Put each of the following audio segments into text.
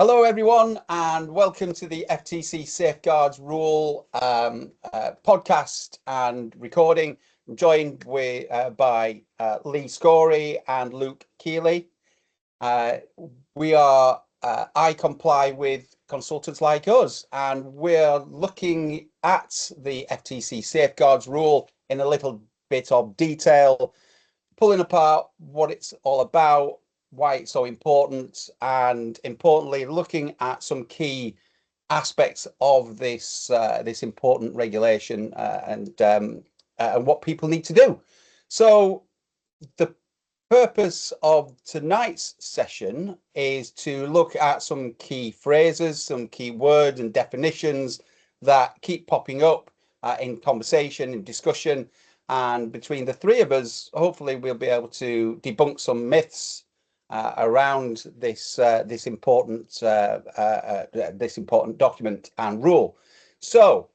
Hello, everyone, and welcome to the FTC Safeguards Rule podcast and recording. I'm joined by Lee Scorey and Luke Keeley. We are iComply with consultants like us, and we're looking at the FTC Safeguards Rule in a little bit of detail, pulling apart what it's all about, why it's so important, and importantly, looking at some key aspects of this important regulation and what people need to do. So the purpose of tonight's session is to look at some key phrases, some key words and definitions that keep popping up in conversation, in discussion, and between the three of us, hopefully we'll be able to debunk some myths around this important document and rule. So,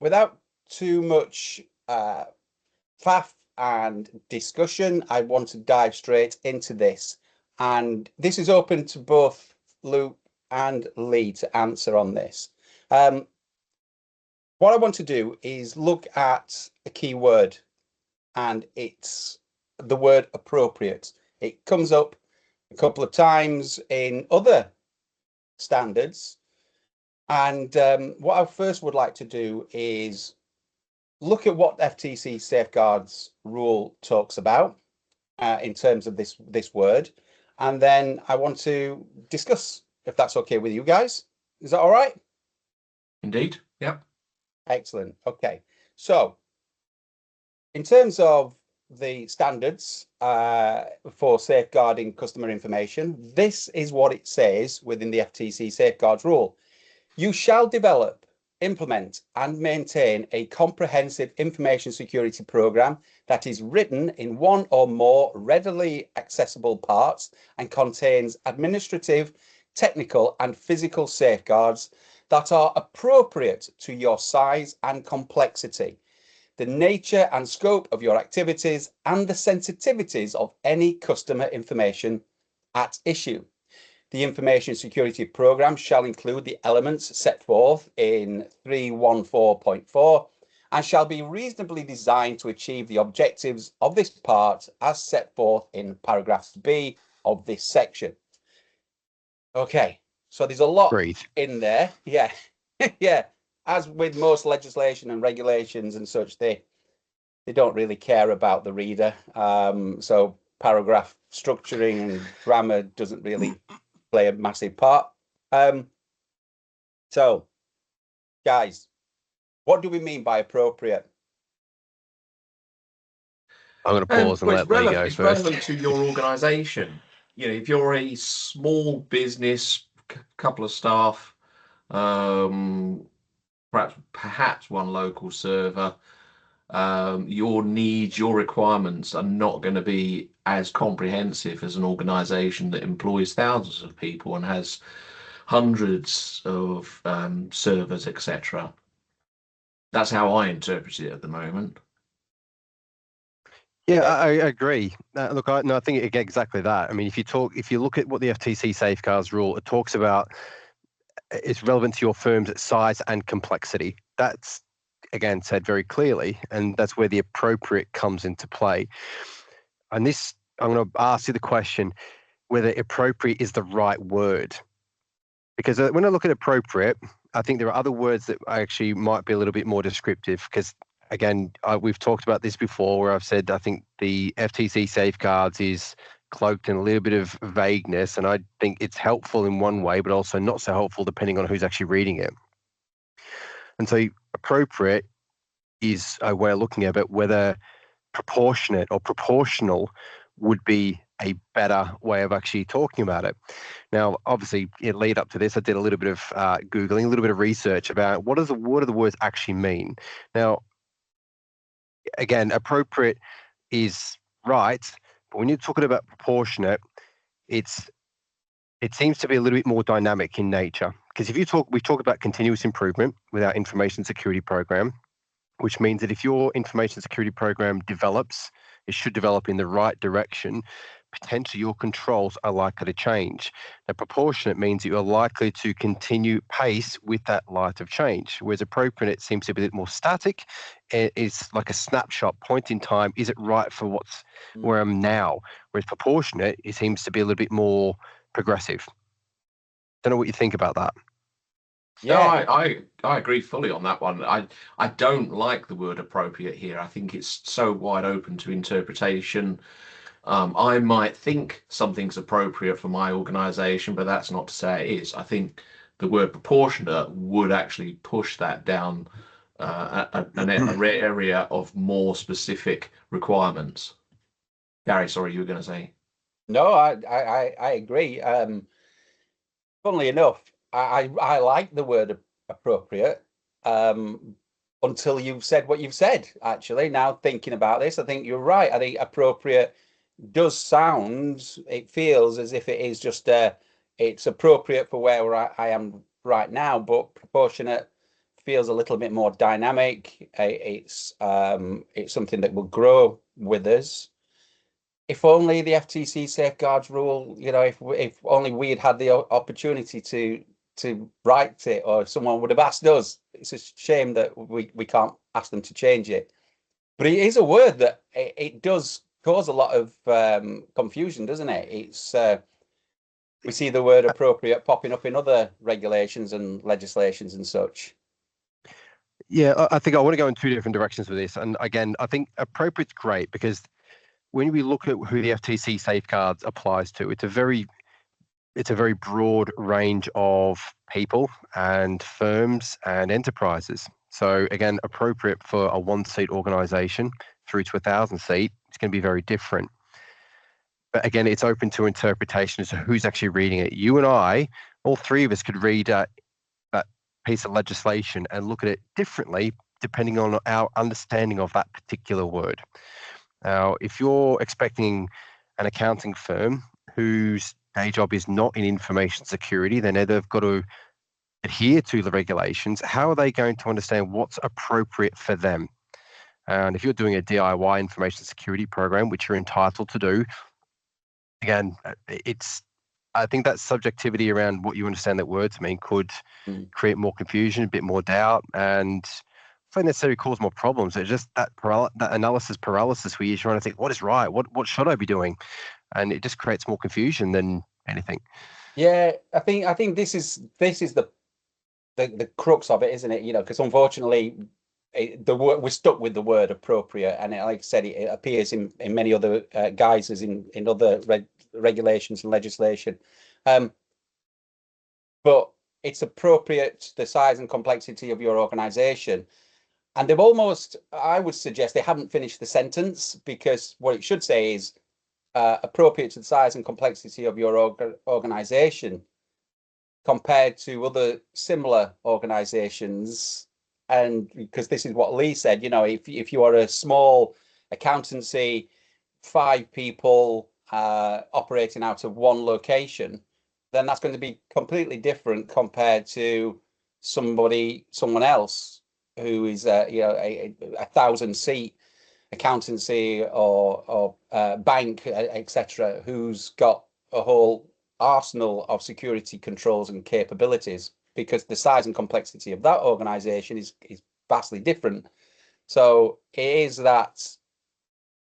without too much faff and discussion, I want to dive straight into this, and this is open to both Luke and Lee to answer on this. What I want to do is look at a key word, and it's the word appropriate. It comes up a couple of times in other standards. And what I first would like to do is look at what FTC Safeguards Rule talks about in terms of this word. And then I want to discuss, if that's okay with you guys. Is that all right? Indeed. Yep. Excellent. Okay. So in terms of the standards for safeguarding customer information, this is what it says within the FTC Safeguards Rule. You shall develop, implement, and maintain a comprehensive information security program that is written in one or more readily accessible parts and contains administrative, technical, and physical safeguards that are appropriate to your size and complexity, the nature and scope of your activities, and the sensitivities of any customer information at issue. The information security program shall include the elements set forth in 314.4 and shall be reasonably designed to achieve the objectives of this part as set forth in paragraph B of this section. Okay, so there's a lot in there. Yeah, yeah. As with most legislation and regulations and such, they don't really care about the reader. So paragraph structuring and grammar doesn't really play a massive part. So, guys, what do we mean by appropriate? I'm going to pause and let Lee go it's first. Relevant to your organisation. You know, if you're a small business, couple of staff, perhaps one local server, your needs, your requirements are not going to be as comprehensive as an organisation that employs thousands of people and has hundreds of servers, etc. That's how I interpret it at the moment. Yeah, I agree. Look, I think exactly that. I mean, if you look at what the FTC Safeguards Rule, it talks about, it's relevant to your firm's size and complexity. That's, again, said very clearly, and that's where the appropriate comes into play. And this, I'm going to ask you the question, whether appropriate is the right word. Because when I look at appropriate, I think there are other words that actually might be a little bit more descriptive, because again, we've talked about this before, where I've said I think the FTC Safeguards is cloaked in a little bit of vagueness, and I think it's helpful in one way, but also not so helpful depending on who's actually reading it. And so appropriate is a way of looking at it, whether proportionate or proportional would be a better way of actually talking about it. Now, obviously, in lead up to this, I did a little bit of Googling, a little bit of research about what do the words actually mean. Now, again, appropriate is right, but when you're talking about proportionate, it seems to be a little bit more dynamic in nature. Because we talk about continuous improvement with our information security program, which means that if your information security program develops, it should develop in the right direction, potentially your controls are likely to change. Now, proportionate means you are likely to continue pace with that light of change, whereas appropriate seems to be a bit more static. It's like a snapshot, point in time. Is it right for where I'm now? Whereas proportionate, it seems to be a little bit more progressive. Don't know what you think about that. No, Yeah. I agree fully on that one. I don't like the word appropriate here. I think it's so wide open to interpretation. I might think something's appropriate for my organization, but that's not to say it is. I think the word proportionate would actually push that down an area of more specific requirements. Gary, sorry, you were going to say. No, I agree. Funnily enough, I like the word appropriate, until you've said what you've said. Actually, now thinking about this, I think you're right. I think appropriate does sound, it feels as if it is just it's appropriate for where I am right now, but proportionate feels a little bit more dynamic. It's something that will grow with us. If only the FTC Safeguards Rule, if only we had had the opportunity to write it, or if someone would have asked us. It's a shame that we can't ask them to change it. But it is a word that it does cause a lot of confusion, doesn't it? It's we see the word appropriate popping up in other regulations and legislations and such. Yeah, I think I want to go in two different directions with this. And again, I think appropriate's great because when we look at who the FTC safeguards applies to, it's a very broad range of people and firms and enterprises. So again, appropriate for a 1-seat organization through to 1,000-seat, it's going to be very different. But again, it's open to interpretation as to who's actually reading it. You and I, all three of us, could read that piece of legislation and look at it differently depending on our understanding of that particular word. Now, if you're expecting an accounting firm whose day job is not in information security, then they've got to adhere to the regulations. How are they going to understand what's appropriate for them? And if you're doing a DIY information security program, which you're entitled to do, again, I think that subjectivity around what you understand that word to mean could create more confusion, a bit more doubt, and not necessarily cause more problems. It's just that analysis paralysis where you're trying to think, what is right? What should I be doing? And it just creates more confusion than anything. Yeah, I think this is the crux of it, isn't it? Because unfortunately, we're stuck with the word appropriate, and like I said, it appears in many other guises in other regulations and legislation. But it's appropriate to the size and complexity of your organization. And they've almost, I would suggest, they haven't finished the sentence, because what it should say is appropriate to the size and complexity of your organization compared to other similar organizations. And because this is what Lee said, if you are a small accountancy, 5 people operating out of one location, then that's going to be completely different compared to someone else who is a 1,000-seat accountancy or bank, etc., who's got a whole arsenal of security controls and capabilities, because the size and complexity of that organization is vastly different. So it is that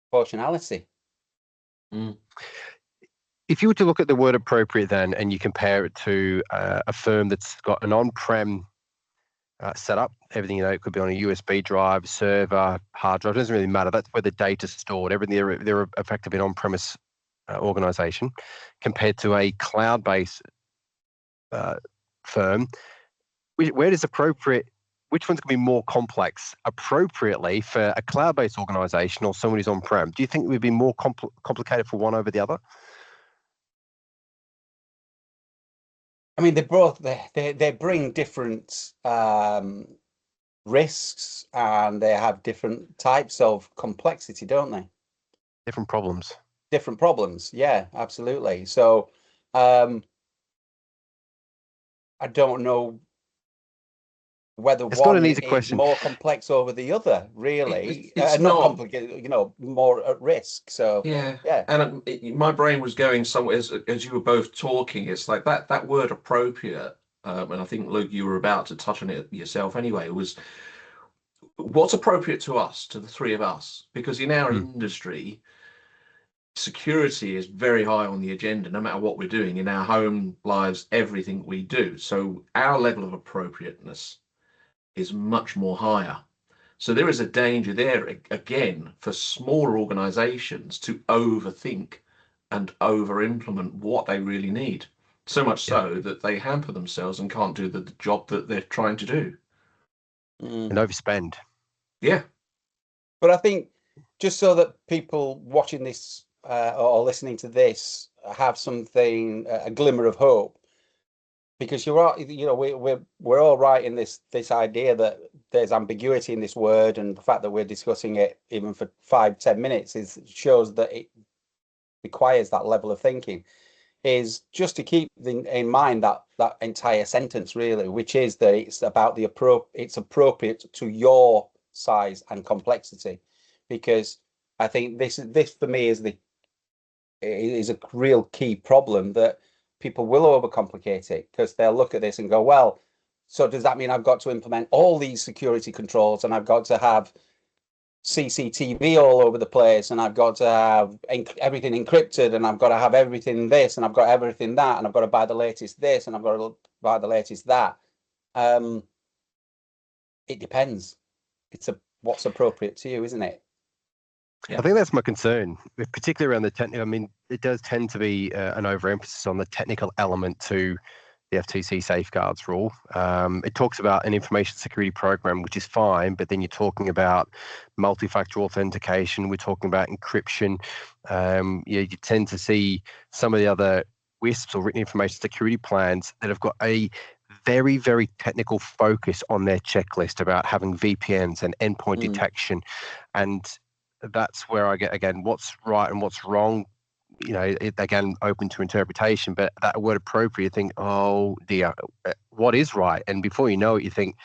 proportionality. If you were to look at the word appropriate then, and you compare it to a firm that's got an on-prem setup, everything, it could be on a USB drive, server, hard drive, it doesn't really matter. That's where the data's stored. Everything, they're effectively an on-premise organization, compared to a cloud-based firm. Where does appropriate, which one's going to be more complex appropriately for a cloud-based organization or someone who's on-prem? Do you think it would be more complicated for one over the other? I mean, they bring different risks, and they have different types of complexity, don't they? Different problems. Different problems, yeah, absolutely. So I don't know whether It's not one an easy is question. more complex over the other, really, It's not not. complicated, more at risk. So, Yeah. yeah. And my brain was going somewhere as you were both talking. It's like that word appropriate, and I think, Luke, you were about to touch on it yourself anyway, was what's appropriate to us, to the three of us, because in our industry, security is very high on the agenda, no matter what we're doing in our home lives, everything we do. So our level of appropriateness is much more higher. So there is a danger there, again, for smaller organizations to overthink and over implement what they really need. So much so that they hamper themselves and can't do the job that they're trying to do. And overspend. Yeah. But I think just so that people watching this or listening to this have something, a glimmer of hope, because you're right, we're all right in this idea that there's ambiguity in this word, and the fact that we're discussing it even for 5-10 minutes shows that it requires that level of thinking. Is just to keep in mind that entire sentence, really, which is that it's about it's appropriate to your size and complexity, because I think this for me is a real key problem, that people will overcomplicate it, because they'll look at this and go, well, so does that mean I've got to implement all these security controls, and I've got to have CCTV all over the place, and I've got to have everything encrypted, and I've got to have everything this, and I've got everything that, and I've got to buy the latest this, and I've got to buy the latest that. It depends. It's what's appropriate to you, isn't it? I think that's my concern, particularly around the technical. I mean, it does tend to be an overemphasis on the technical element to the FTC Safeguards Rule. It talks about an information security program, which is fine, but then you're talking about multi-factor authentication. We're talking about encryption. You tend to see some of the other WISPs, or written information security plans, that have got a very, very technical focus on their checklist about having VPNs and endpoint detection. And that's where I get, again, what's right and what's wrong. Again, open to interpretation, but that word appropriate, think, oh dear, what is right? And before you know it, you think,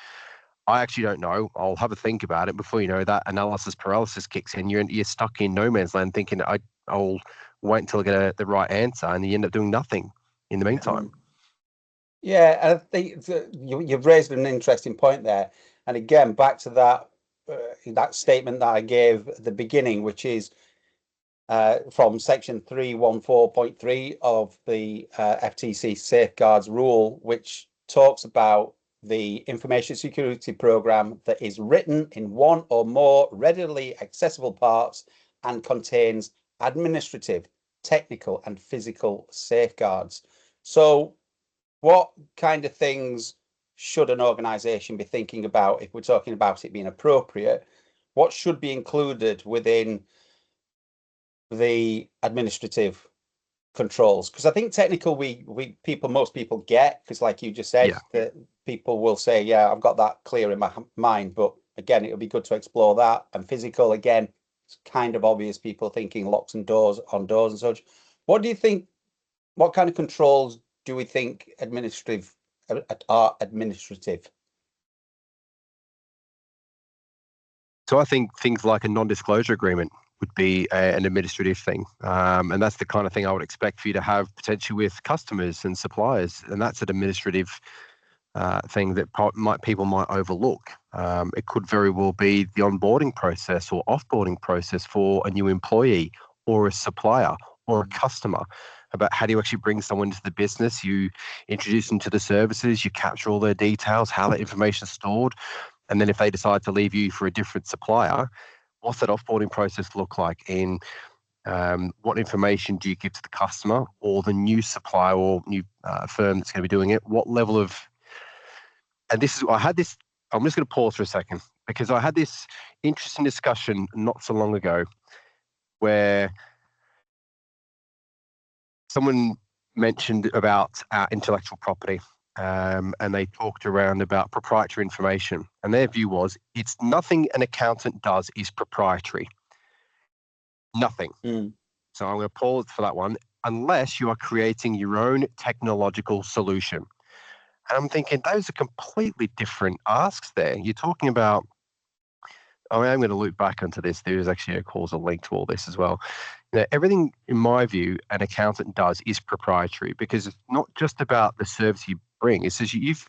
I actually don't know. I'll have a think about it. Before you know, that analysis paralysis kicks in. You're stuck in no man's land, thinking, I'll wait until I get the right answer, and you end up doing nothing in the meantime. Yeah, and I think you've raised an interesting point there. And again, back to that statement that I gave at the beginning, which is from section 314.3 of the FTC Safeguards Rule, which talks about the information security program that is written in one or more readily accessible parts and contains administrative, technical, and physical safeguards. So what kind of things should an organization be thinking about if we're talking about it being appropriate? What should be included within the administrative controls? Because I think technical, most people get, because like you just said, that people will say, yeah, I've got that clear in my mind, but again, it would be good to explore that. And physical, again, it's kind of obvious, people thinking locks and doors on doors and such. What do you think? What kind of controls do we think are administrative? So I think things like a non-disclosure agreement would be an administrative thing. And that's the kind of thing I would expect for you to have potentially with customers and suppliers. And that's an administrative thing that people might overlook. It could very well be the onboarding process or offboarding process for a new employee or a supplier or a customer, about how do you actually bring someone into the business. You introduce them to the services, you capture all their details, how that information is stored. And then if they decide to leave you for a different supplier, what's that offboarding process look like? In what information do you give to the customer or the new supplier or new firm that's going to be doing it? What level of, and this is, I'm just going to pause for a second, because I had this interesting discussion not so long ago where someone mentioned about intellectual property. And they talked around about proprietary information. And their view was, it's nothing an accountant does is proprietary. Nothing. So I'm going to pause for that one. Unless you are creating your own technological solution. And I'm thinking those are completely different asks there. You're talking about, I mean, I'm going to loop back onto this. There is actually a causal link to all this as well. Everything, in my view, an accountant does is proprietary, because it's not just about the service you bring. It's just if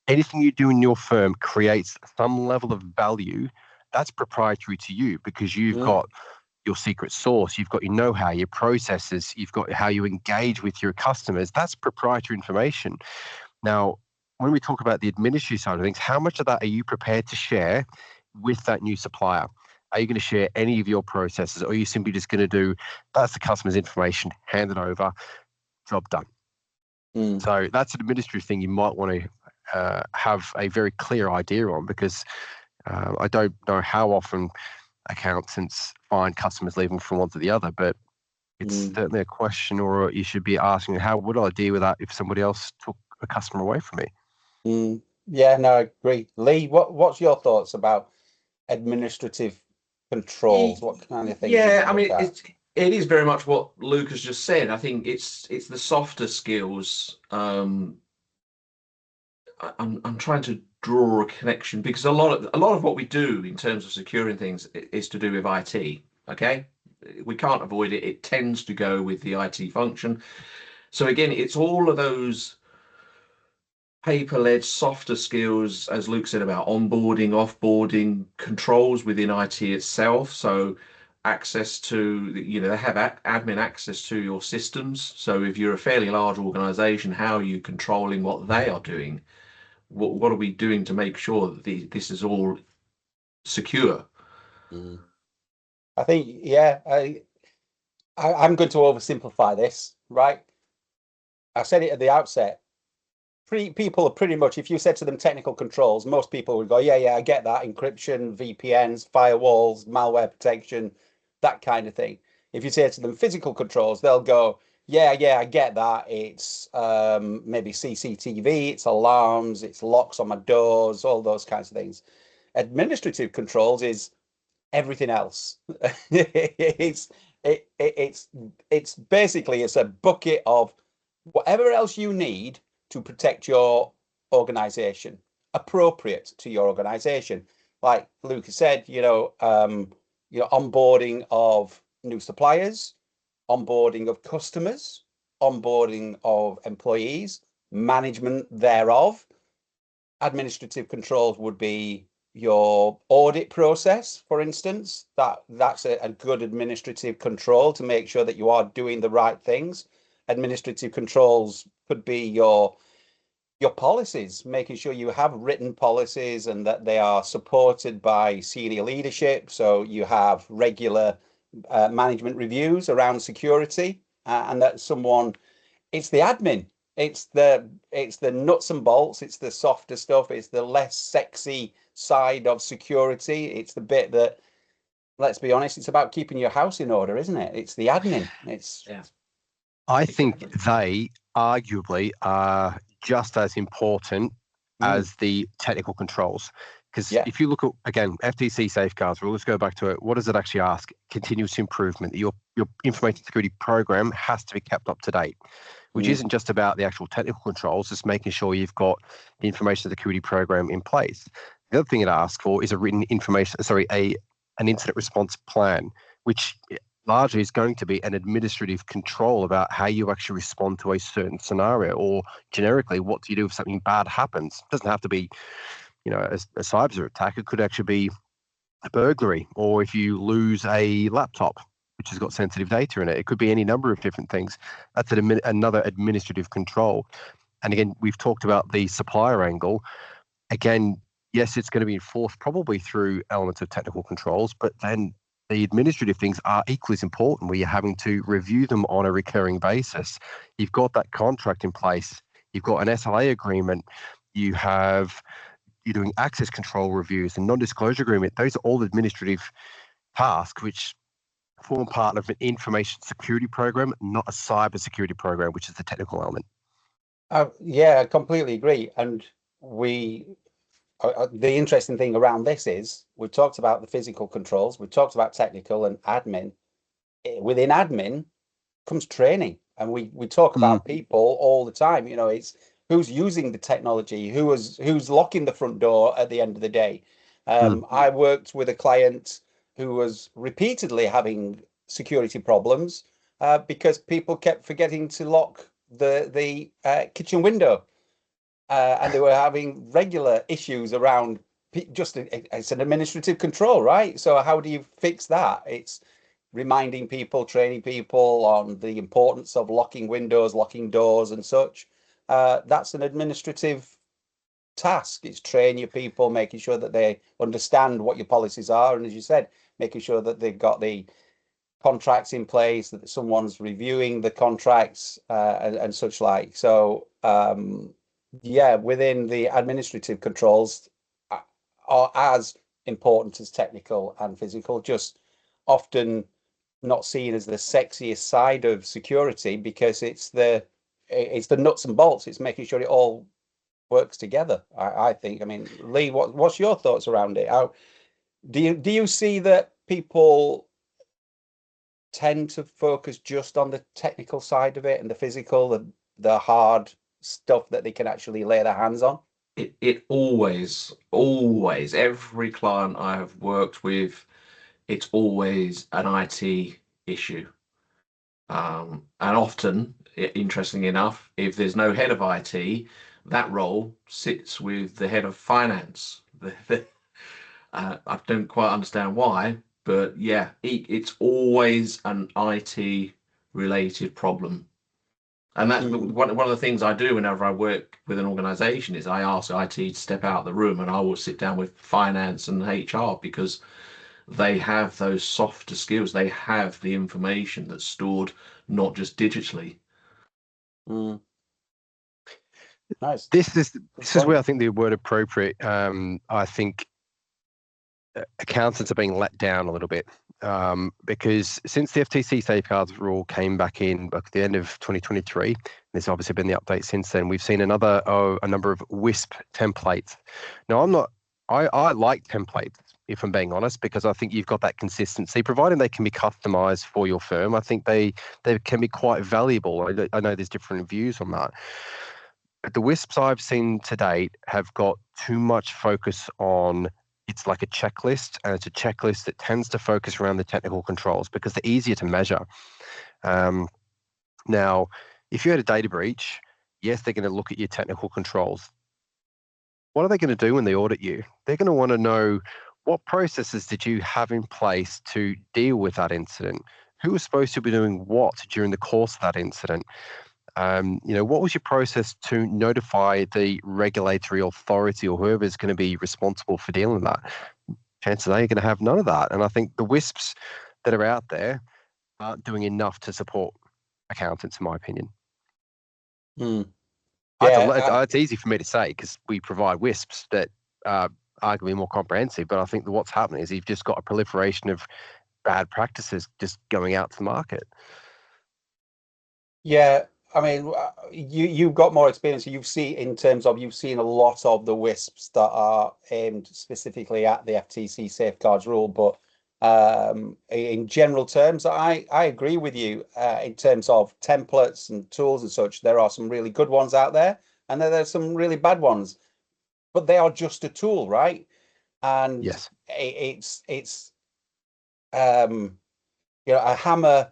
anything you do in your firm creates some level of value, that's proprietary to you, because you've got your secret sauce, you've got your know-how, your processes, you've got how you engage with your customers. That's proprietary information. Now, when we talk about the administrative side of things, how much of that are you prepared to share with that new supplier? Are you going to share any of your processes, or are you simply just going to do, that's the customer's information, hand it over, job done? So that's an administrative thing you might want to have a very clear idea on, because I don't know how often accountants find customers leaving from one to the other, but it's certainly a question, or you should be asking, how would I deal with that if somebody else took a customer away from me? Yeah, no, I agree. Lee, what's your thoughts about administrative controls? What kind of things would Yeah, you I look mean, at? it is very much what Luke has just said. I think it's the softer skills. I'm trying to draw a connection, because a lot of what we do in terms of securing things is to do with IT. Okay, we can't avoid it. It tends to go with the IT function. So again, it's all of those paper-led softer skills, as Luke said, about onboarding, offboarding, controls within IT itself. So access to, they have admin access to your systems. So if you're a fairly large organization, how are you controlling what they are doing? What are we doing to make sure that this is all secure? I think, yeah, I'm going to oversimplify this, right? I said it at the outset. People are pretty much, if you said to them technical controls, most people would go, yeah, I get that. Encryption, VPNs, firewalls, malware protection, that kind of thing. If you say to them physical controls, they'll go, yeah, I get that. It's maybe CCTV, it's alarms, it's locks on my doors, all those kinds of things. Administrative controls is everything else. it's it's basically it's a bucket of whatever else you need to protect your organization, appropriate to your organization. Like Lucas said, onboarding of new suppliers, onboarding of customers, onboarding of employees, management thereof. Administrative controls would be your audit process, for instance. That's a good administrative control to make sure that you are doing the right things. Administrative controls could be your policies, making sure you have written policies and that they are supported by senior leadership. So you have regular management reviews around security, and that it's the admin. It's the nuts and bolts. It's the softer stuff. It's the less sexy side of security. It's the bit that, let's be honest, it's about keeping your house in order, isn't it? It's the admin. I think they arguably are just as important as the technical controls. Because if you look at, again, FTC Safeguards Rule, let's go back to it. What does it actually ask? Continuous improvement. Your information security program has to be kept up to date, which isn't just about the actual technical controls, it's making sure you've got the information security program in place. The other thing it asks for is an incident response plan, which largely is going to be an administrative control about how you actually respond to a certain scenario, or generically, what do you do if something bad happens? It doesn't have to be, a cyber attack. It could actually be a burglary, or if you lose a laptop which has got sensitive data in it. It could be any number of different things. That's another administrative control. And again, we've talked about the supplier angle. Again, yes, it's going to be enforced probably through elements of technical controls, but then the administrative things are equally as important, where you're having to review them on a recurring basis. You've got that contract in place. You've got an SLA agreement. You're doing access control reviews and non-disclosure agreement. Those are all administrative tasks which form part of an information security program, not a cyber security program, which is the technical element. Yeah, I completely agree. And the interesting thing around this is we've talked about the physical controls, we've talked about technical and admin. Within admin comes training, and we talk about people all the time. It's who's using the technology, who's locking the front door at the end of the day. I worked with a client who was repeatedly having security problems because people kept forgetting to lock the kitchen window, and they were having regular issues around just it's an administrative control, right? So how do you fix that? It's reminding people, training people on the importance of locking windows, locking doors, and such. That's an administrative task. It's train your people, making sure that they understand what your policies are, and as you said, making sure that they've got the contracts in place, that someone's reviewing the contracts and such like. So yeah, within the administrative controls are as important as technical and physical, just often not seen as the sexiest side of security because it's the nuts and bolts. It's making sure it all works together. I think. I mean, Lee, what's your thoughts around it? How do you see that people tend to focus just on the technical side of it and the physical, the hard stuff that they can actually lay their hands on? It always, every client I have worked with, it's always an IT issue. And often, interestingly enough, if there's no head of IT, that role sits with the head of finance. I don't quite understand why, but yeah, it's always an IT related problem. And that's one of the things I do whenever I work with an organization is I ask IT to step out of the room and I will sit down with finance and HR because they have those softer skills. They have the information that's stored not just digitally. Nice. This is where I think the word appropriate. I think accountants are being let down a little bit because since the FTC Safeguards Rule came back in at the end of 2023, there's obviously been the update since then. We've seen a number of WISP templates. Now, I like templates, if I'm being honest, because I think you've got that consistency, providing they can be customized for your firm. I think they can be quite valuable. I know there's different views on that. But the WISPs I've seen to date have got too much focus on it's like a checklist, and it's a checklist that tends to focus around the technical controls because they're easier to measure. Now, if you had a data breach, yes, they're going to look at your technical controls. What are they going to do when they audit you? They're going to want to know what processes did you have in place to deal with that incident? Who was supposed to be doing what during the course of that incident? What was your process to notify the regulatory authority or whoever is going to be responsible for dealing with that? Chances are you're going to have none of that. And I think the WISPs that are out there aren't doing enough to support accountants, in my opinion. It's easy for me to say because we provide WISPs that are arguably more comprehensive, but I think that what's happening is you've just got a proliferation of bad practices just going out to the market. Yeah, I mean, you've got more experience. You've seen a lot of the WISPs that are aimed specifically at the FTC Safeguards Rule, but in general terms, I agree with you in terms of templates and tools and such. There are some really good ones out there, and then there's some really bad ones, but they are just a tool, right? And yes, it's a hammer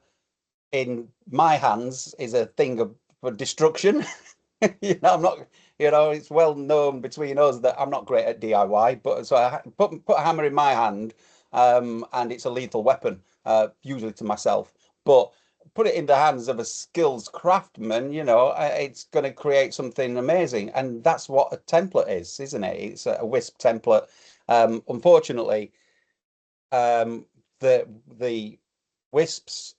in my hands is a thing of destruction. I'm not, it's well known between us that I'm not great at DIY, but so I put a hammer in my hand, and it's a lethal weapon, usually to myself. But put it in the hands of a skilled craftsman, it's going to create something amazing, and that's what a template is, isn't it? It's a WISP template. Unfortunately, the WISPs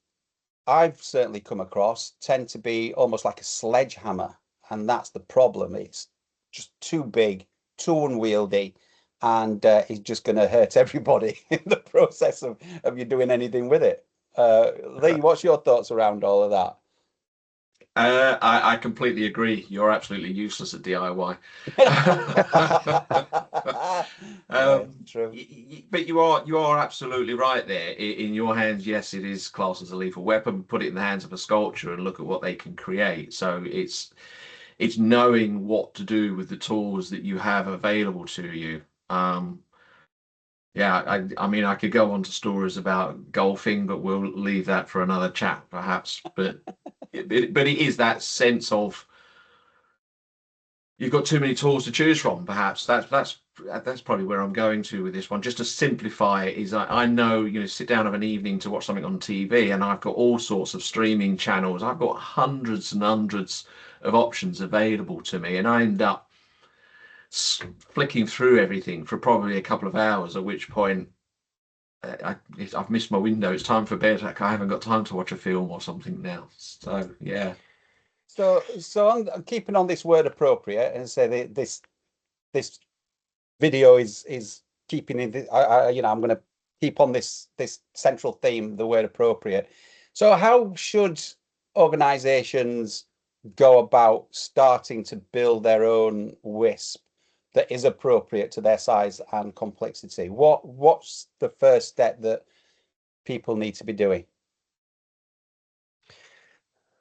I've certainly come across tend to be almost like a sledgehammer, and that's the problem. It's just too big, too unwieldy, and it's just going to hurt everybody in the process of you doing anything with it. Lee, what's your thoughts around all of that? I completely agree. You're absolutely useless at DIY. True. But you are absolutely right there. In your hands, yes, it is classed as a lethal weapon. Put it in the hands of a sculptor and look at what they can create. So it's knowing what to do with the tools that you have available to you. Yeah, I mean, I could go on to stories about golfing, but we'll leave that for another chat, perhaps. But but it is that sense of you've got too many tools to choose from. Perhaps that's probably where I'm going to with this one. Just to simplify it, is I know, you know, sit down of an evening to watch something on TV, and I've got all sorts of streaming channels. I've got hundreds and hundreds of options available to me, and I end up flicking through everything for probably a couple of hours. At which point I've missed my window. It's time for bed. I haven't got time to watch a film or something now. So yeah. So I'm keeping on this word appropriate and say that this video is keeping in the, I'm going to keep on this central theme, the word appropriate. So how should organizations go about starting to build their own WISP that is appropriate to their size and complexity? What's the first step that people need to be doing?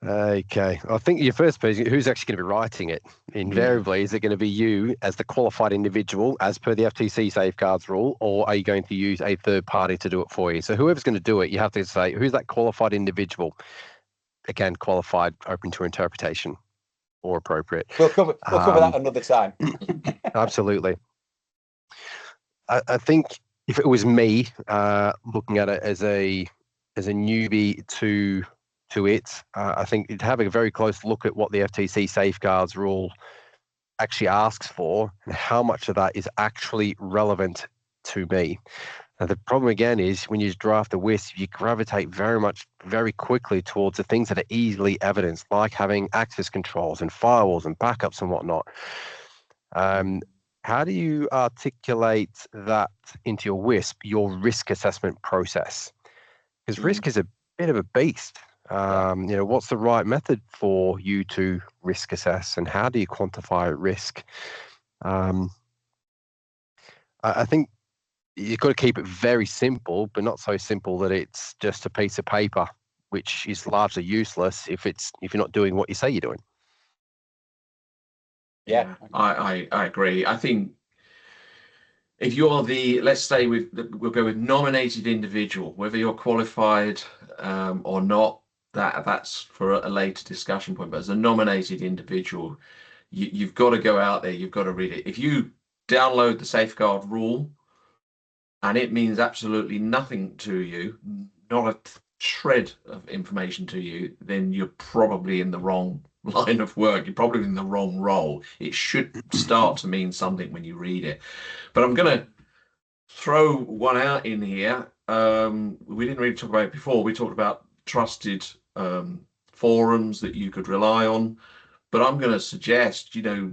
Okay, I think your first person, who's actually going to be writing it? Invariably, is it going to be you as the qualified individual, as per the FTC Safeguards Rule, or are you going to use a third party to do it for you? So whoever's going to do it, you have to say, who's that qualified individual? Again, qualified, open to interpretation, or appropriate. We'll cover that another time. Absolutely. I think if it was me looking at it as a newbie to it, I think you'd have a very close look at what the FTC Safeguards Rule actually asks for and how much of that is actually relevant to me. Now, the problem again is when you draft a WISP, you gravitate very quickly towards the things that are easily evidenced, like having access controls and firewalls and backups and whatnot. How do you articulate that into your WISP, your risk assessment process? Because risk is a bit of a beast. You know, what's the right method for you to risk assess, and how do you quantify risk? I think you've got to keep it very simple, but not so simple that it's just a piece of paper, which is largely useless if you're not doing what you say you're doing. Yeah, I agree. I think if you're let's say we'll go with nominated individual, whether you're qualified or not, that's for a later discussion point. But as a nominated individual, you've got to go out there, you've got to read it. If you download the Safeguard Rule and it means absolutely nothing to you, not a shred of information to you, then you're probably in the wrong line of work. You're probably in the wrong role. It should start to mean something when you read it. But I'm going to throw one out in here. We didn't really talk about it before. We talked about trusted forums that you could rely on. But I'm going to suggest, you know,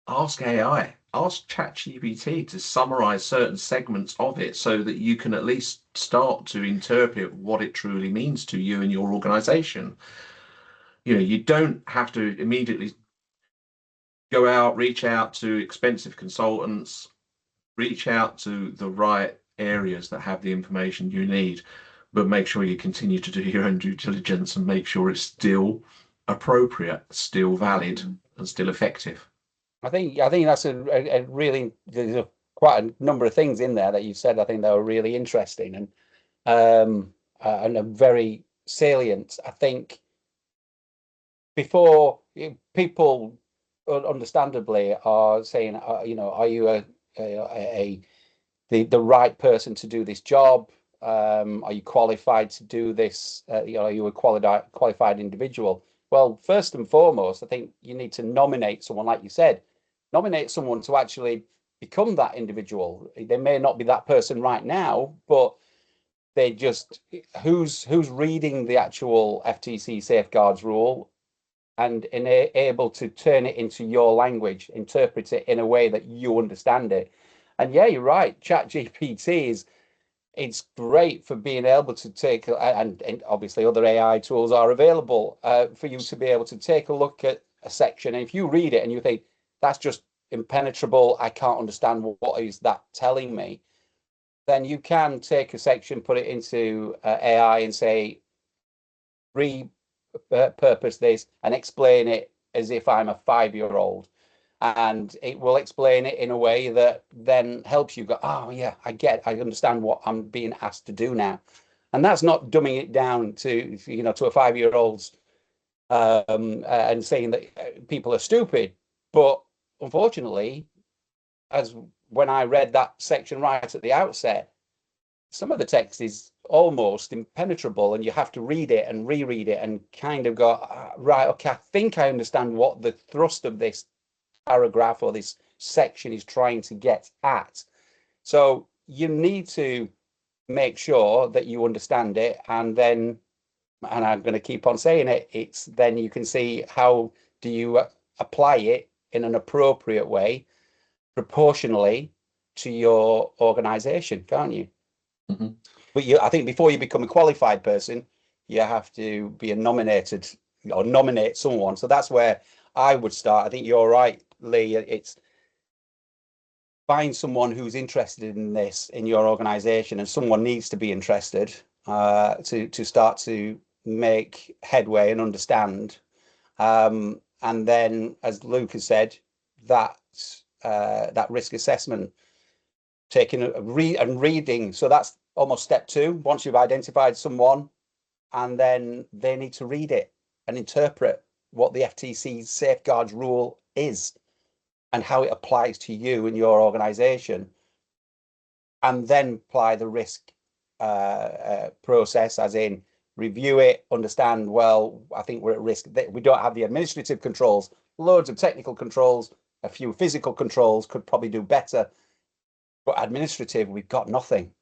ask AI, ask ChatGPT to summarize certain segments of it so that you can at least start to interpret what it truly means to you and your organization. You know, you don't have to immediately go out, reach out to expensive consultants, reach out to the right areas that have the information you need, but make sure you continue to do your own due diligence and make sure it's still appropriate, still valid, and still effective. I think that's a really, there's quite a number of things in there that you said. I think they were really interesting and very salient. I think before people understandably are saying, you know, are you the right person to do this job? Are you qualified to do this? You know, are you a qualified individual? Well, first and foremost, I think you need to nominate someone, like you said, nominate someone to actually become that individual. They may not be that person right now, but they just who's reading the actual FTC Safeguards Rule and able to turn it into your language, interpret it in a way that you understand it. And yeah, you're right. Chat GPT it's great for being able to take, and obviously other AI tools are available for you to be able to take a look at a section. And if you read it and you think that's just impenetrable, I can't understand what is that telling me, then you can take a section, put it into AI and say, repurpose this and explain it as if I'm a 5-year-old, and it will explain it in a way that then helps you go, oh yeah, I understand what I'm being asked to do now. And that's not dumbing it down to, to a 5-year-old's and saying that people are stupid. But unfortunately, as when I read that section right at the outset, some of the text is almost impenetrable, and you have to read it and reread it and kind of go, right, okay, I think I understand what the thrust of this paragraph or this section is trying to get at. So you need to make sure that you understand it, and then, and I'm going to keep on saying it, it's then you can see how do you apply it in an appropriate way, proportionally to your organization, can't you? Mm-hmm. But I think before you become a qualified person, you have to be a nominated or nominate someone. So that's where I would start. I think you're right, Lee. It's find someone who's interested in this in your organization, and someone needs to be interested to start to make headway and understand. And then, as Luke has said, that that risk assessment, taking a read and reading. So that's almost step 2. Once you've identified someone, and then they need to read it and interpret what the FTC Safeguards Rule is and how it applies to you and your organization, and then apply the risk process, as in review it, understand, well, I think we're at risk. We don't have the administrative controls, loads of technical controls, a few physical controls, could probably do better. But administrative, we've got nothing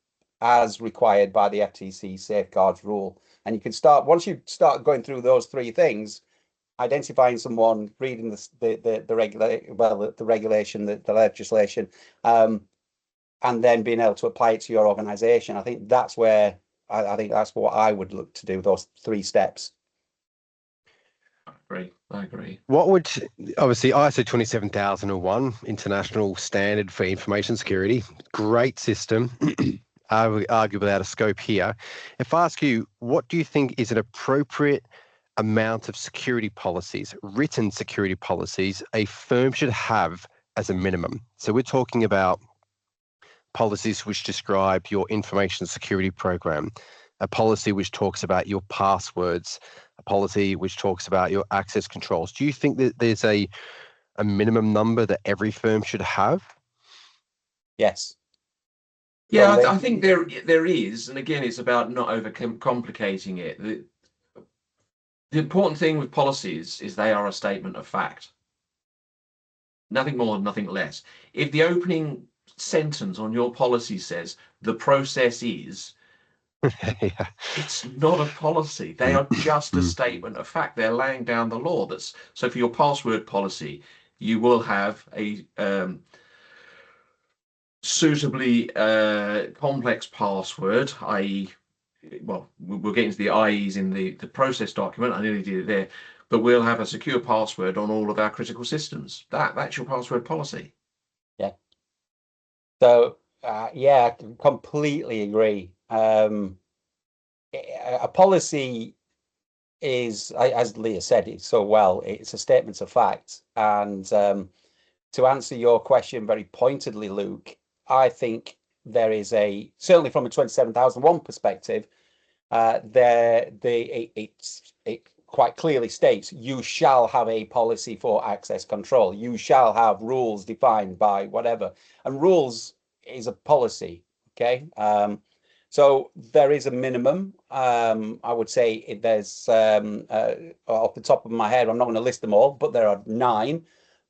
as required by the FTC Safeguards Rule. And you can start, once you start going through those 3 things, identifying someone, reading the regulation, the legislation, and then being able to apply it to your organization. I think that's where I think that's what I would look to do, those 3 steps. I agree. What would, obviously, ISO 27001, international standard for information security, great system, arguably out of scope here. If I ask you, what do you think is an appropriate amount of security policies, written security policies, a firm should have as a minimum? So we're talking about policies which describe your information security program, a policy which talks about your passwords, a policy which talks about your access controls. Do you think that there's a minimum number that every firm should have? Yes. Yeah, I think there is, and again, it's about not overcomplicating it. The important thing with policies is they are a statement of fact. Nothing more, nothing less. If the opening sentence on your policy says the process is, Yeah. It's not a policy. They are just a statement of fact. They're laying down the law. So for your password policy, you will have a suitably complex password, i.e., well, we'll get into the IEs in the process document. I nearly did it there, but we'll have a secure password on all of our critical systems. That's your password policy. Yeah. So yeah, I completely agree. A policy is, as Leah said it so well, it's a statement of fact. And to answer your question very pointedly, Luke, I think there is certainly from a 27001 perspective, it quite clearly states you shall have a policy for access control. You shall have rules defined by whatever, and rules is a policy. Okay. So there is a minimum. I would say there's off the top of my head, I'm not going to list them all, but there are 9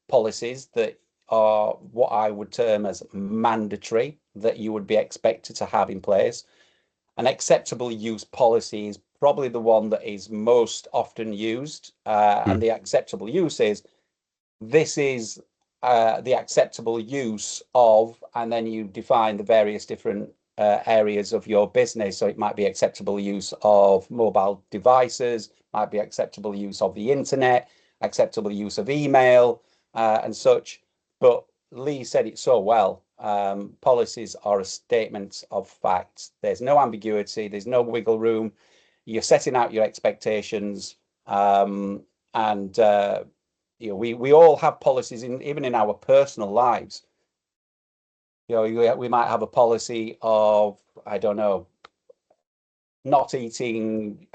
policies that are what I would term as mandatory, that you would be expected to have in place. An acceptable use policy is probably the one that is most often used, and the acceptable use is, this is the acceptable use of, and then you define the various different areas of your business. So it might be acceptable use of mobile devices, might be acceptable use of the internet, acceptable use of email, and such. But Lee said it so well. Policies are a statement of fact. There's no ambiguity. There's no wiggle room. You're setting out your expectations, and we all have policies even in our personal lives. We might have a policy of, I don't know, not eating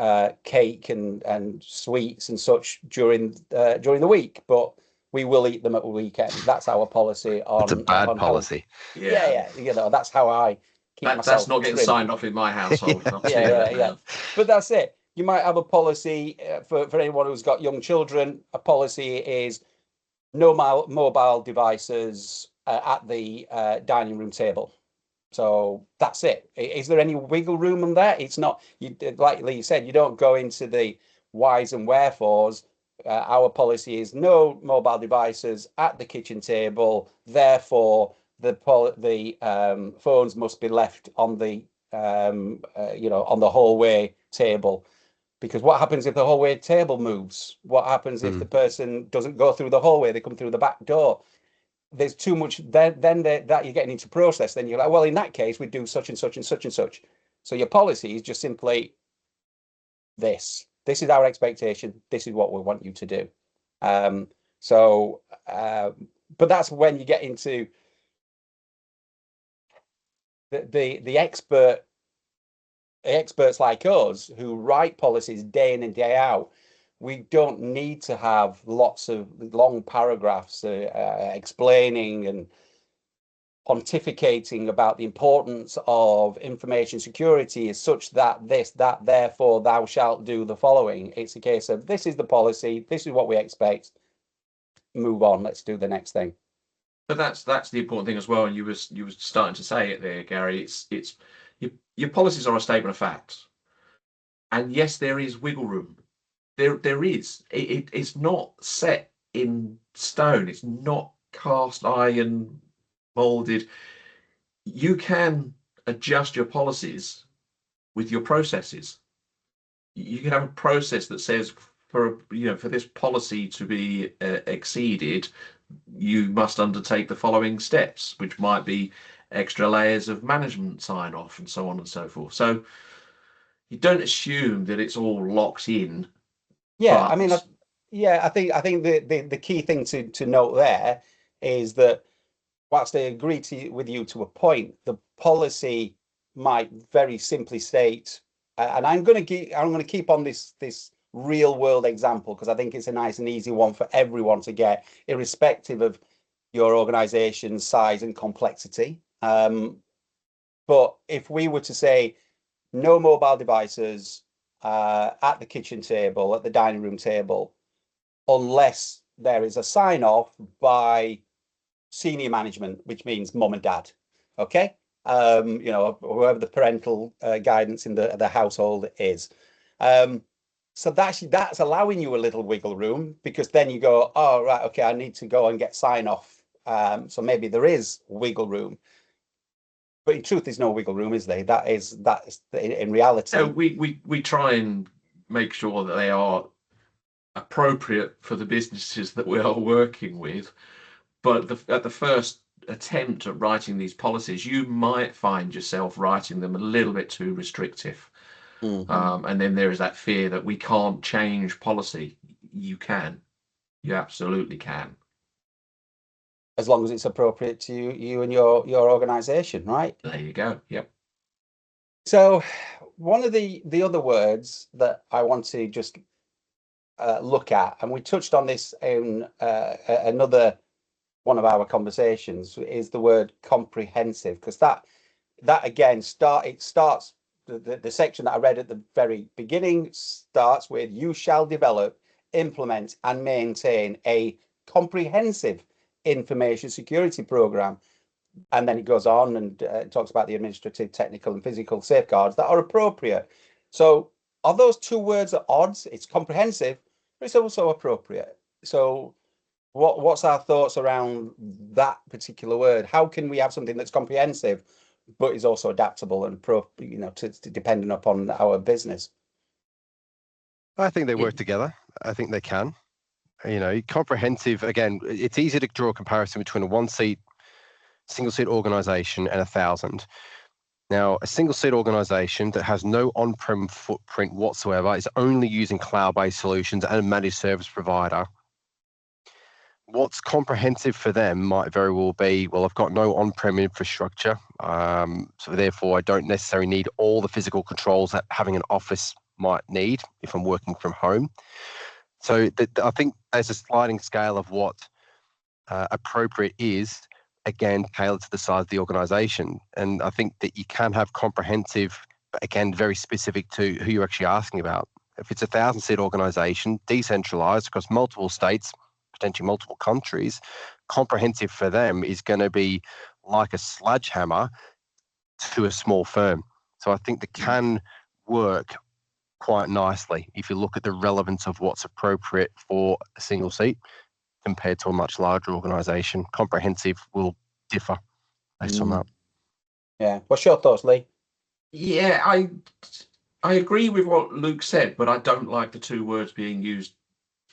cake and sweets and such during the week, but we will eat them at the weekend. That's our policy on. It's a bad on policy. Yeah. That's how I keep myself. That's not getting trimmed. signed off in my household. Yeah. But that's it. You might have a policy for anyone who's got young children. A policy is no mobile devices at the dining room table. So that's it. Is there any wiggle room on that? It's not. Like Lee said, you don't go into the whys and wherefores. Our policy is no mobile devices at the kitchen table. Therefore, the phones must be left on the on the hallway table. Because what happens if the hallway table moves? What happens if the person doesn't go through the hallway? They come through the back door. There's too much. Then that you're getting into process. Then you're like, well, in that case, we do such and such and such and such. So your policy is just simply this. This is our expectation. This is what we want you to do. But that's when you get into the experts like us who write policies day in and day out. We don't need to have lots of long paragraphs explaining and pontificating about the importance of information security is such that therefore thou shalt do the following. It's a case of this is the policy, this is what we expect, move on, let's do the next thing. But that's the important thing as well. And you was starting to say it there, Gary. It's your policies are a statement of facts, and yes, there is wiggle room. There is. It's not set in stone. It's not cast iron molded. You can adjust your policies with your processes. You can have a process that says for this policy to be exceeded, you must undertake the following steps, which might be extra layers of management sign off and so on and so forth. So you don't assume that it's all locked in. Yeah, I mean, I think the key thing to note there is that whilst they agree with you to a point, the policy might very simply state, and I'm going to keep on this real world example because I think it's a nice and easy one for everyone to get, irrespective of your organization's size and complexity. But if we were to say no mobile devices at the kitchen table, at the dining room table, unless there is a sign off by senior management, which means mum and dad. Okay. Whoever the parental guidance in the household is. So that's allowing you a little wiggle room, because then you go, oh, right, okay, I need to go and get sign off. So maybe there is wiggle room. But in truth, there's no wiggle room, is there? That's in reality. So we try and make sure that they are appropriate for the businesses that we are working with. But at the first attempt at writing these policies, you might find yourself writing them a little bit too restrictive. Mm-hmm. And then there is that fear that we can't change policy. You can. You absolutely can. As long as it's appropriate to you and your organization, right? There you go. Yep. So one of the other words that I want to just look at, and we touched on this in another one of our conversations, is the word comprehensive, because that again starts the section that I read at the very beginning starts with you shall develop, implement and maintain a comprehensive information security program, and then it goes on and talks about the administrative, technical and physical safeguards that are appropriate. So are those two words at odds? It's comprehensive, but it's also appropriate. So what's our thoughts around that particular word? How can we have something that's comprehensive but is also adaptable and to dependent upon our business? I think they work together. I think they can. Comprehensive, again, it's easy to draw a comparison between a single seat organization and 1,000. Now, a single seat organization that has no on-prem footprint whatsoever, is only using cloud-based solutions and a managed service provider, what's comprehensive for them might very well be, well, I've got no on-prem infrastructure, so therefore I don't necessarily need all the physical controls that having an office might need if I'm working from home. So I think there's a sliding scale of what appropriate is, again, tailored to the size of the organization. And I think that you can have comprehensive, but again, very specific to who you're actually asking about. If it's a 1,000-seat organization, decentralized across multiple states, potentially multiple countries, comprehensive for them is going to be like a sledgehammer to a small firm. So I think that can work quite nicely if you look at the relevance of what's appropriate for a single seat compared to a much larger organization. Comprehensive will differ based on that. Yeah. What's your thoughts, Lee? Yeah, I agree with what Luke said, but I don't like the two words being used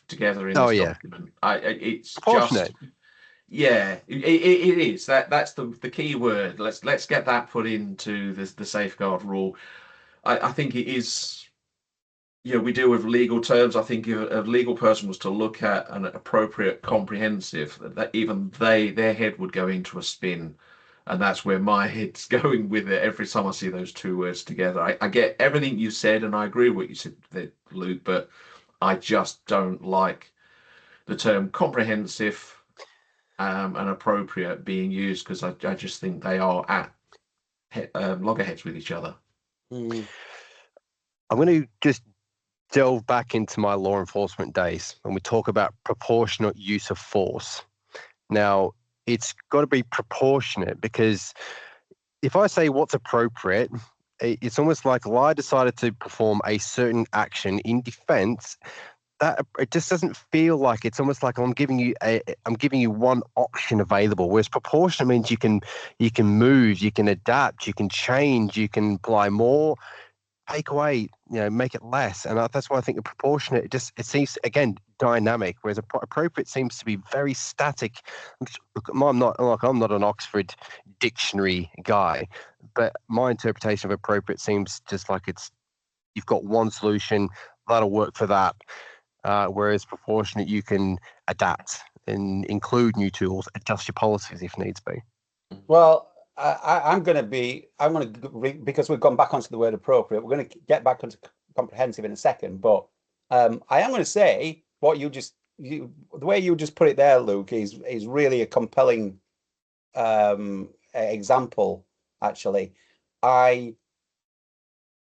together in this document. It's proportionate. Just, yeah, it is. That's the key word. Let's get that put into the safeguard rule. I think it is. You know, we deal with legal terms. I think if a legal person was to look at an appropriate comprehensive, that even their head would go into a spin. And that's where my head's going with it every time I see those two words together. I get everything you said, and I agree with what you said there, Luke, but I just don't like the term comprehensive and appropriate being used, because I just think they are at loggerheads with each other. I'm going to just delve back into my law enforcement days when we talk about proportionate use of force. Now, it's got to be proportionate, because if I say what's appropriate, it's almost like, well, I decided to perform a certain action in defense. That it just doesn't feel like, it's almost like I'm giving you one option available. Whereas proportionate means you can move, you can adapt, you can change, you can apply more, take away, make it less. And that's why I think the proportionate, it seems, again, dynamic, whereas appropriate seems to be very static. Look, I'm not an Oxford dictionary guy, but my interpretation of appropriate seems just like you've got one solution that'll work for that. Whereas proportionate, you can adapt and include new tools, adjust your policies if needs be. Well, I'm going to, because we've gone back onto the word appropriate, we're going to get back onto comprehensive in a second, but I am going to say what the way you just put it there, Luke, is really a compelling example, actually. I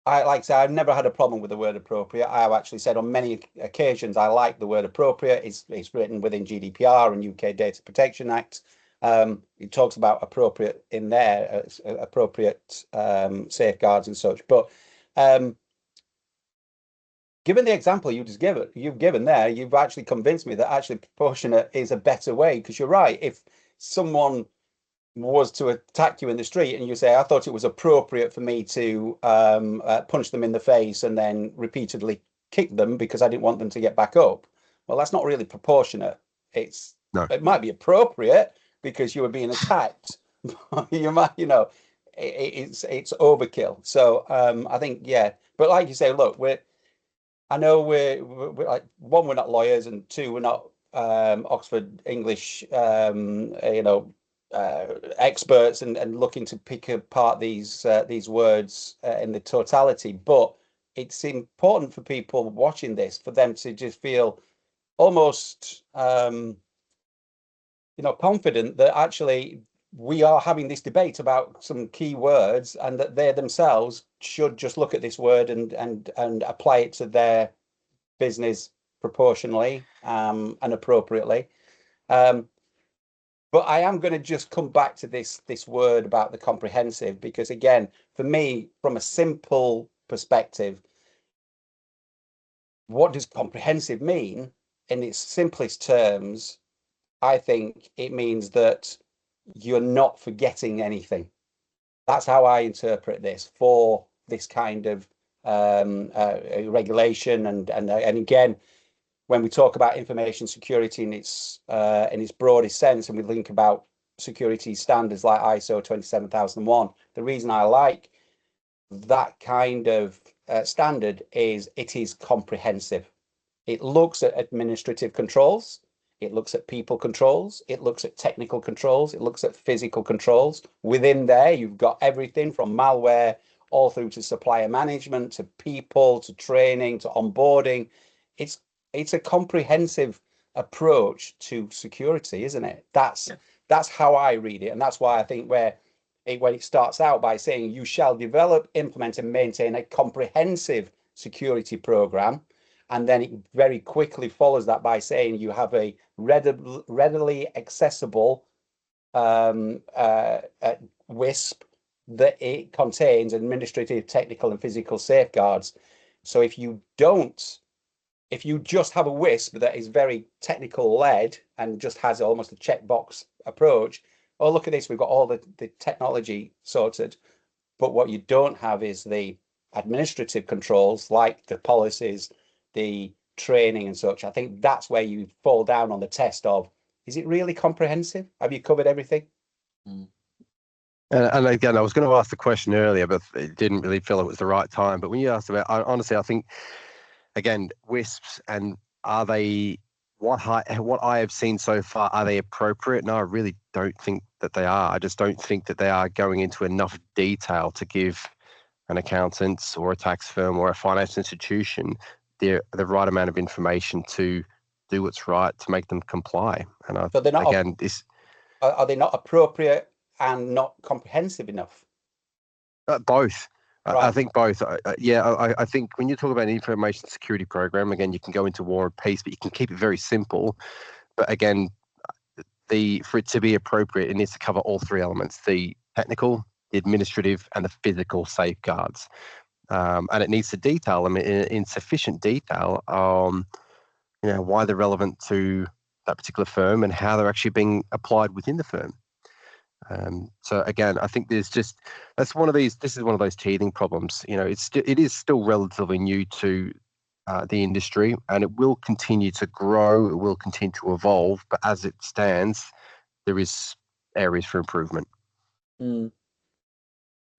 like to say I've never had a problem with the word appropriate. I have actually said on many occasions I like the word appropriate. It's written within GDPR and UK Data Protection Act. It talks about appropriate in there, appropriate safeguards and such. But given the example you've given there, you've actually convinced me that actually proportionate is a better way, because you're right. If someone was to attack you in the street and you say, I thought it was appropriate for me to punch them in the face and then repeatedly kick them because I didn't want them to get back up. Well, that's not really proportionate. It might be appropriate because you were being attacked. You might, it's overkill. So I think, yeah. But like you say, look, we're like, one, we're not lawyers, and two, we're not Oxford English, experts and looking to pick apart these words in the totality. But it's important for people watching this, for them to just feel almost confident that actually we are having this debate about some key words, and that they themselves should just look at this word and apply it to their business proportionally and appropriately. But I am going to just come back to this word about the comprehensive, because again, for me, from a simple perspective, what does comprehensive mean in its simplest terms? I think it means that you're not forgetting anything. That's how I interpret this for this kind of regulation. And again, when we talk about information security in its broadest sense, and we think about security standards like ISO 27001, the reason I like that kind of standard is it is comprehensive. It looks at administrative controls. It looks at people controls. It looks at technical controls. It looks at physical controls. Within there, you've got everything from malware all through to supplier management, to people, to training, to onboarding. It's a comprehensive approach to security, isn't it? That's how I read it, and that's why I think when it starts out by saying you shall develop, implement, and maintain a comprehensive security program, and then it very quickly follows that by saying you have a readily accessible WISP that it contains administrative, technical, and physical safeguards. So if you just have a WISP that is very technical led and just has almost a checkbox approach, oh, look at this, we've got all the technology sorted. But what you don't have is the administrative controls, like the policies, the training and such. I think that's where you fall down on the test of, is it really comprehensive? Have you covered everything? And again, I was going to ask the question earlier, but it didn't really feel it was the right time. But when you asked about, honestly, I think, again, WISPs, and are they, what I have seen so far, are they appropriate? No, I really don't think that they are. I just don't think that they are going into enough detail to give an accountant or a tax firm or a finance institution the right amount of information to do what's right to make them comply. And So they're not, again, are they not appropriate and not comprehensive enough? both. Right. I think both. I think when you talk about an information security program, again, you can go into War and Peace, but you can keep it very simple. But again, for it to be appropriate, it needs to cover all three elements: the technical, the administrative, and the physical safeguards. And it needs to detail them in sufficient detail, why they're relevant to that particular firm and how they're actually being applied within the firm. So again, I think this is one of those teething problems. It is still relatively new to the industry, and it will continue to grow. It will continue to evolve, but as it stands, there is areas for improvement.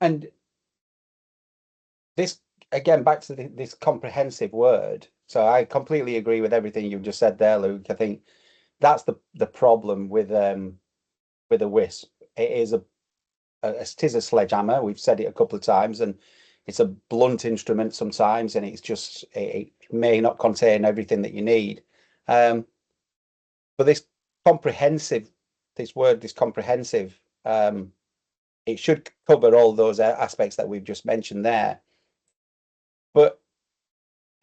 And this, again, back to this comprehensive word. So I completely agree with everything you've just said there, Luke. I think that's the problem with a WISP. It is a sledgehammer. We've said it a couple of times, and it's a blunt instrument sometimes, and it may not contain everything that you need. But this comprehensive, it should cover all those aspects that we've just mentioned there. But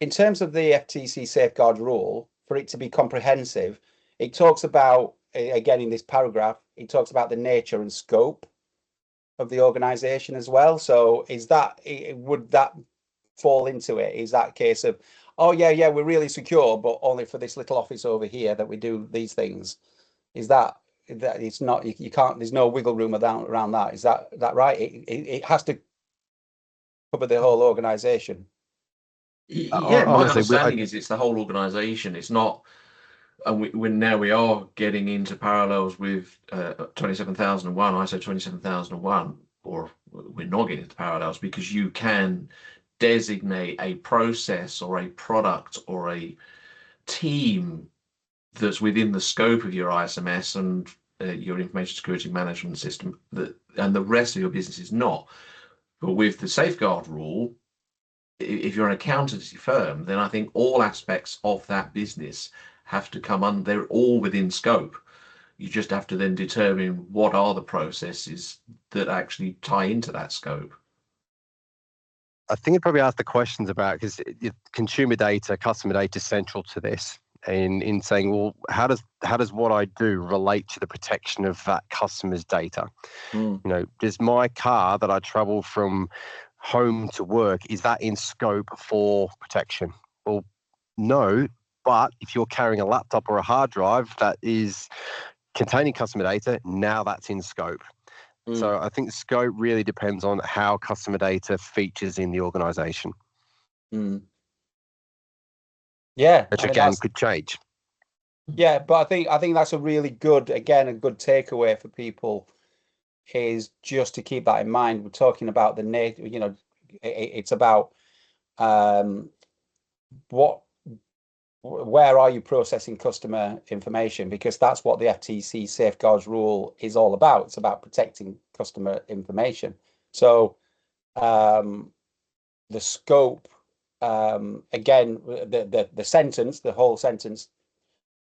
in terms of the FTC Safeguards Rule, for it to be comprehensive, it talks about, again, in this paragraph, it talks about the nature and scope of the organization as well. So would that fall into it? Is that a case of, oh yeah, we're really secure, but only for this little office over here that we do these things? Is that it's not, you can't, there's no wiggle room around that? Is that right? It has to cover the whole organization. Yeah, my understanding is it's the whole organization. It's not, and we are getting into parallels with 27001, ISO 27001, or we're not getting into parallels, because you can designate a process or a product or a team that's within the scope of your ISMS and your information security management system, and the rest of your business is not. But with the safeguard rule, if you're an accountancy firm, then I think all aspects of that business have to come under. They're all within scope. You just have to then determine what are the processes that actually tie into that scope. I think it probably asked the questions about, because consumer data, customer data is central to this, in saying, well, how does what I do relate to the protection of that customer's data? Does my car that I travel from home to work, is that in scope for protection? Well, no, but if you're carrying a laptop or a hard drive that is containing customer data, now that's in scope. So I think scope really depends on how customer data features in the organization. Yeah, which again could change. Yeah, but I think that's a really good, again, a good takeaway for people, is just to keep that in mind. We're talking about the it's about what where are you processing customer information? Because that's what the FTC Safeguards Rule is all about. It's about protecting customer information. So the scope, again, the sentence, the whole sentence,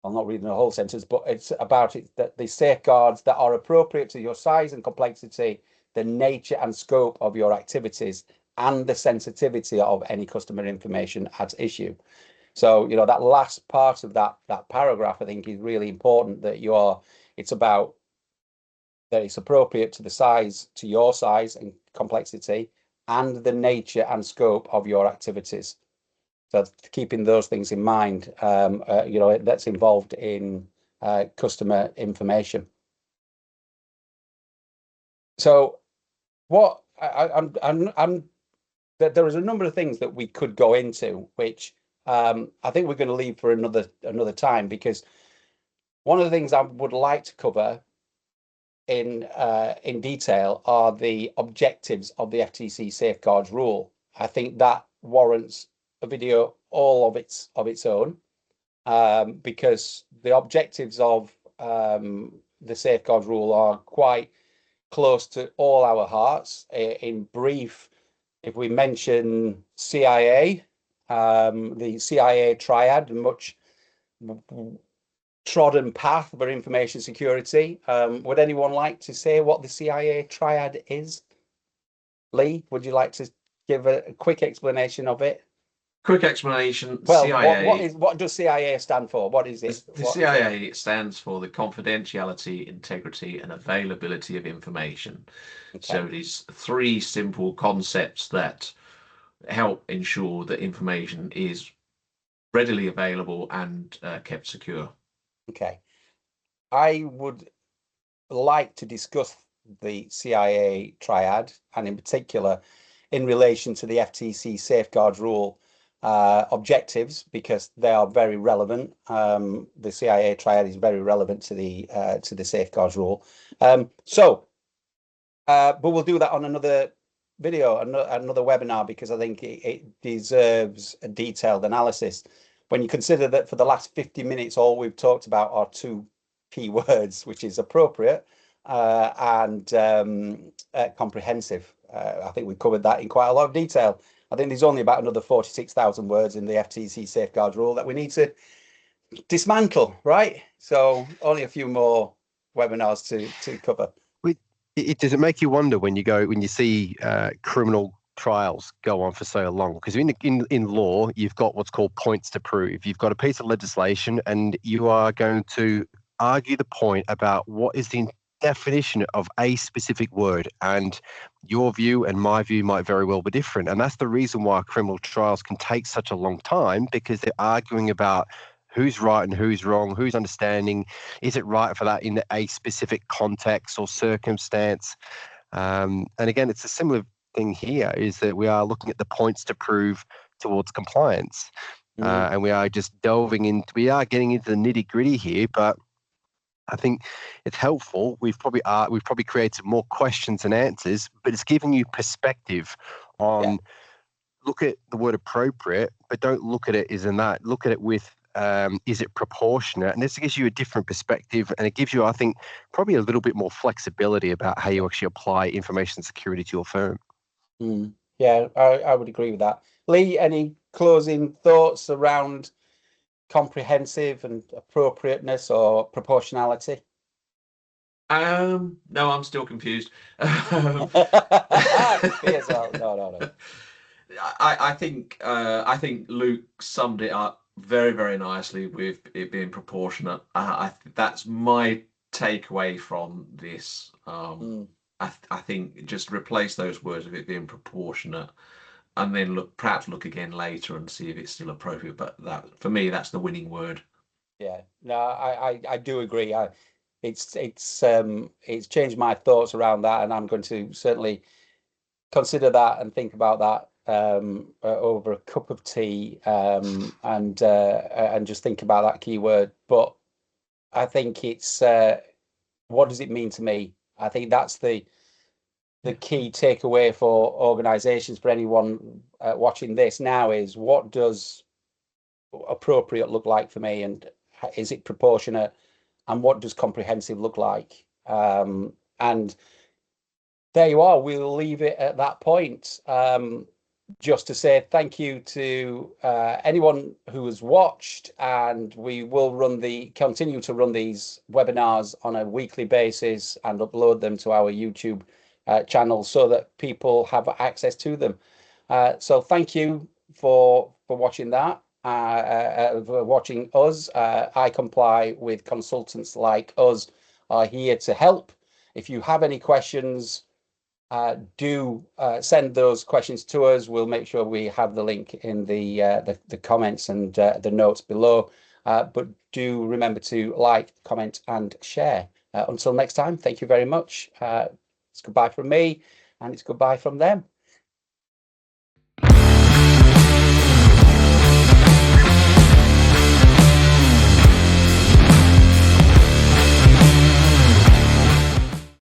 I'm not reading the whole sentence, but it's about it that the safeguards that are appropriate to your size and complexity, the nature and scope of your activities, and the sensitivity of any customer information at issue. So, you know, that last part of that paragraph, I think, is really important, that it's about that it's appropriate to the size, to your size and complexity, and the nature and scope of your activities. So keeping those things in mind, you know, that's involved in customer information. So what there is a number of things that we could go into, which I think we're going to leave for another time, because one of the things I would like to cover in detail are the objectives of the FTC Safeguards Rule. I think that warrants a video all of its own, because the objectives of the Safeguards Rule are quite close to all our hearts. In brief, if we mention CIA, the CIA triad, much trodden path for information security. Would anyone like to say what the CIA triad is? Lee, would you like to give a quick explanation of it? Quick explanation. Well, CIA. what does CIA stand for? What is it? The CIA stands for the confidentiality, integrity, and availability of information. Okay. So it is three simple concepts that help ensure that information is readily available and kept secure. Okay. I would like to discuss the CIA triad, and in particular in relation to the FTC Safeguards Rule objectives, because they are very relevant. The CIA triad is very relevant to the Safeguards Rule. But we'll do that on another video, another webinar, because I think it deserves a detailed analysis. When you consider that for the last 50 minutes, all we've talked about are two key words, which is appropriate and comprehensive. I think we covered that in quite a lot of detail. I think there's only about another 46,000 words in the FTC Safeguards Rule that we need to dismantle, right? So only a few more webinars to cover. Does it make you wonder when you see criminal trials go on for so long? Because in law, you've got what's called points to prove. You've got a piece of legislation, and you are going to argue the point about what is the definition of a specific word, and your view and my view might very well be different. And that's the reason why criminal trials can take such a long time, because they're arguing about who's right and who's wrong, who's understanding, is it right for that in a specific context or circumstance. And again, it's a similar thing here, is that we are looking at the points to prove towards compliance. And we are just we are getting into the nitty gritty here, but I think it's helpful. We've probably created more questions than answers, but it's giving you perspective on, look at the word appropriate, but don't look at it as in that. Look at it with, is it proportionate? And this gives you a different perspective, and it gives you, I think, probably a little bit more flexibility about how you actually apply information security to your firm. Yeah, I would agree with that. Lee, any closing thoughts around comprehensive and appropriateness or proportionality? No, I'm still confused. Me as well. No. I think Luke summed it up very, very nicely with it being proportionate. That's my takeaway from this. I think just replace those words with it being proportionate, and then perhaps look again later and see if it's still appropriate. But that, for me, that's the winning word. Yeah, no, I do agree. It's changed my thoughts around that, and I'm going to certainly consider that and think about that over a cup of tea, and just think about that keyword. But I think it's what does it mean to me? I think that's the key takeaway for organizations, for anyone watching this now, is what does appropriate look like for me, and is it proportionate, and what does comprehensive look like? And there you are. We'll leave it at that point. Just to say thank you to anyone who has watched, and we will continue to run these webinars on a weekly basis and upload them to our YouTube channel so that people have access to them. So thank you for watching that, for watching us. iComply with consultants like us are here to help. If you have any questions, do send those questions to us. We'll make sure we have the link in the comments and the notes below. But do remember to like, comment, and share. Until next time, thank you very much. It's goodbye from me, and it's goodbye from them.